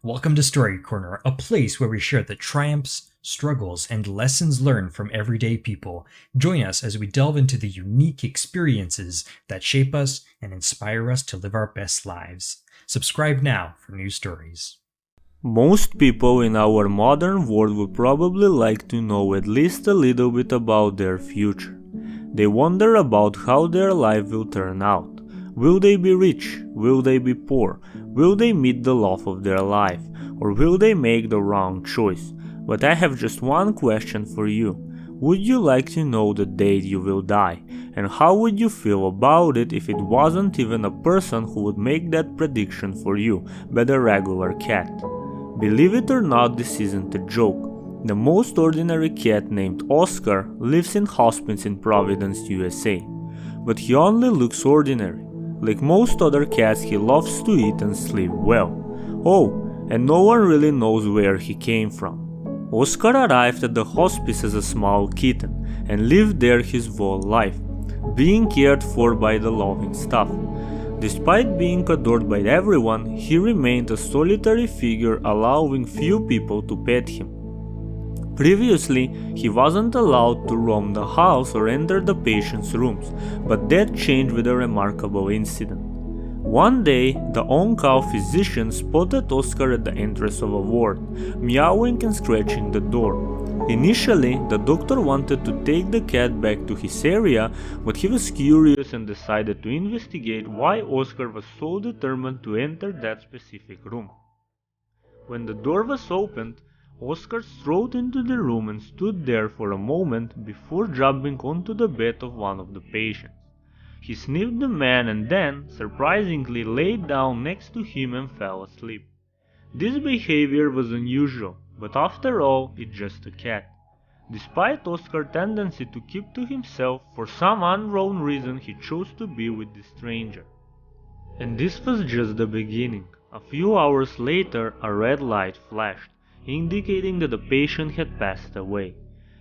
Welcome to Story Corner, a place where we share the triumphs, struggles, and lessons learned from everyday people. Join us as we delve into the unique experiences that shape us and inspire us to live our best lives. Subscribe now for new stories. Most people in our modern world would probably like to know at least a little bit about their future. They wonder about how their life will turn out. Will they be rich? Will they be poor? Will they meet the love of their life? Or will they make the wrong choice? But I have just one question for you. Would you like to know the date you will die? And how would you feel about it if it wasn't even a person who would make that prediction for you, but a regular cat? Believe it or not, this isn't a joke. The most ordinary cat named Oscar lives in hospice in Providence, USA. But he only looks ordinary. Like most other cats, he loves to eat and sleep well. Oh, and no one really knows where he came from. Oscar arrived at the hospice as a small kitten and lived there his whole life, being cared for by the loving staff. Despite being adored by everyone, he remained a solitary figure, allowing few people to pet him. Previously, he wasn't allowed to roam the house or enter the patient's rooms, but that changed with a remarkable incident. One day, the on-call physician spotted Oscar at the entrance of a ward, meowing and scratching the door. Initially, the doctor wanted to take the cat back to his area, but he was curious and decided to investigate why Oscar was so determined to enter that specific room. When the door was opened, Oscar strode into the room and stood there for a moment before jumping onto the bed of one of the patients. He sniffed the man and then, surprisingly, laid down next to him and fell asleep. This behavior was unusual, but after all, it's just a cat. Despite Oscar's tendency to keep to himself, for some unknown reason he chose to be with this stranger. And this was just the beginning. A few hours later, a red light flashed, indicating that the patient had passed away.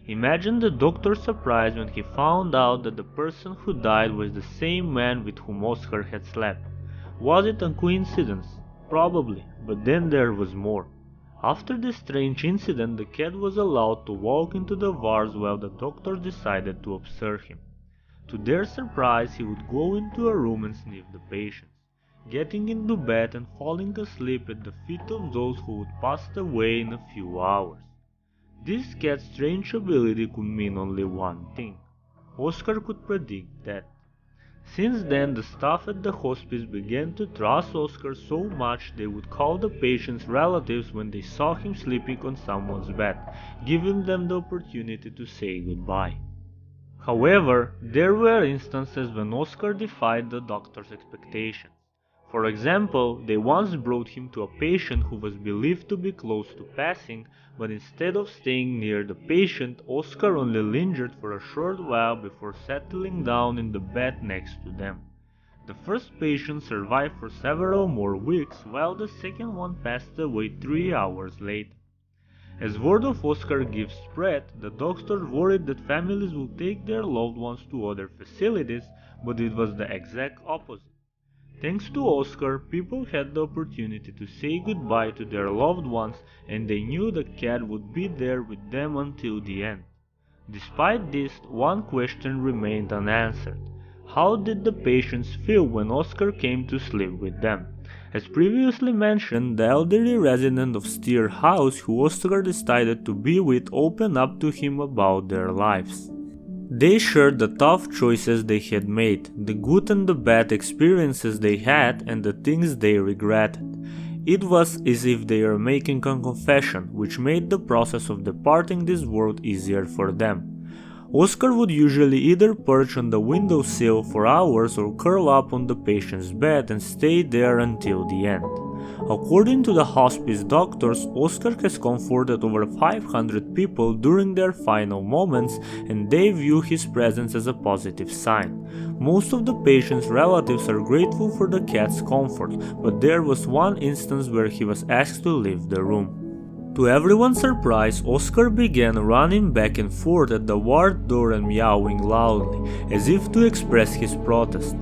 Imagine the doctor's surprise when he found out that the person who died was the same man with whom Oscar had slept. Was it a coincidence? Probably, but then there was more. After this strange incident, the cat was allowed to walk into the wards while the doctors decided to observe him. To their surprise, he would go into a room and sniff the patients, getting into bed and falling asleep at the feet of those who would pass away in a few hours. This cat's strange ability could mean only one thing. Oscar could predict death. Since then, the staff at the hospice began to trust Oscar so much they would call the patient's relatives when they saw him sleeping on someone's bed, giving them the opportunity to say goodbye. However, there were instances when Oscar defied the doctor's expectations. For example, they once brought him to a patient who was believed to be close to passing, but instead of staying near the patient, Oscar only lingered for a short while before settling down in the bed next to them. The first patient survived for several more weeks, while the second one passed away 3 hours later. As word of Oscar's gift spread, the doctors worried that families would take their loved ones to other facilities, but it was the exact opposite. Thanks to Oscar, people had the opportunity to say goodbye to their loved ones, and they knew the cat would be there with them until the end. Despite this, one question remained unanswered. How did the patients feel when Oscar came to sleep with them? As previously mentioned, the elderly resident of Steer House who Oscar decided to be with opened up to him about their lives. They shared the tough choices they had made, the good and the bad experiences they had, and the things they regretted. It was as if they were making a confession, which made the process of departing this world easier for them. Oscar would usually either perch on the windowsill for hours or curl up on the patient's bed and stay there until the end. According to the hospice doctors, Oscar has comforted over 500 people during their final moments, and they view his presence as a positive sign. Most of the patient's relatives are grateful for the cat's comfort, but there was one instance where he was asked to leave the room. To everyone's surprise, Oscar began running back and forth at the ward door and meowing loudly, as if to express his protest.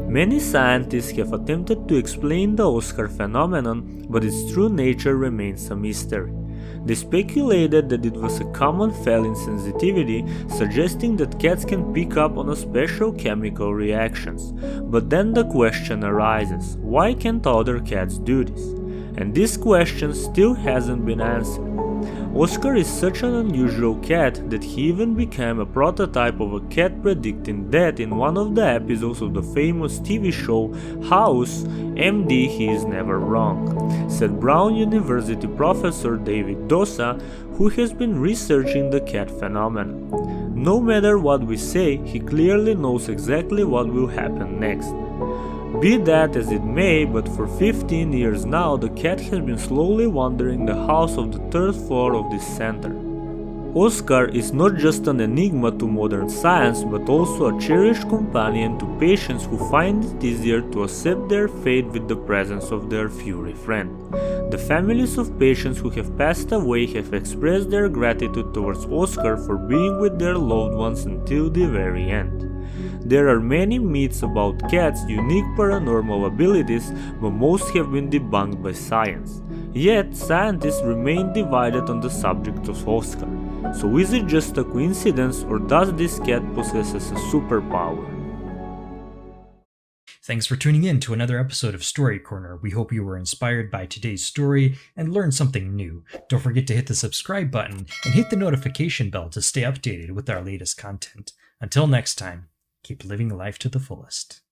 Many scientists have attempted to explain the Oscar phenomenon, but its true nature remains a mystery. They speculated that it was a common fail in sensitivity, suggesting that cats can pick up on a special chemical reactions. But then the question arises, why can't other cats do this? And this question still hasn't been answered. Oscar is such an unusual cat that he even became a prototype of a cat predicting death in one of the episodes of the famous TV show House, MD He Is Never Wrong, said Brown University professor David Dosa, who has been researching the cat phenomenon. No matter what we say, he clearly knows exactly what will happen next. Be that as it may, but for 15 years now, the cat has been slowly wandering the house of the third floor of this center. Oscar is not just an enigma to modern science, but also a cherished companion to patients who find it easier to accept their fate with the presence of their furry friend. The families of patients who have passed away have expressed their gratitude towards Oscar for being with their loved ones until the very end. There are many myths about cats' unique paranormal abilities, but most have been debunked by science. Yet, scientists remain divided on the subject of Oscar. So is it just a coincidence, or does this cat possess a superpower? Thanks for tuning in to another episode of Story Corner. We hope you were inspired by today's story and learned something new. Don't forget to hit the subscribe button and hit the notification bell to stay updated with our latest content. Until next time, keep living life to the fullest.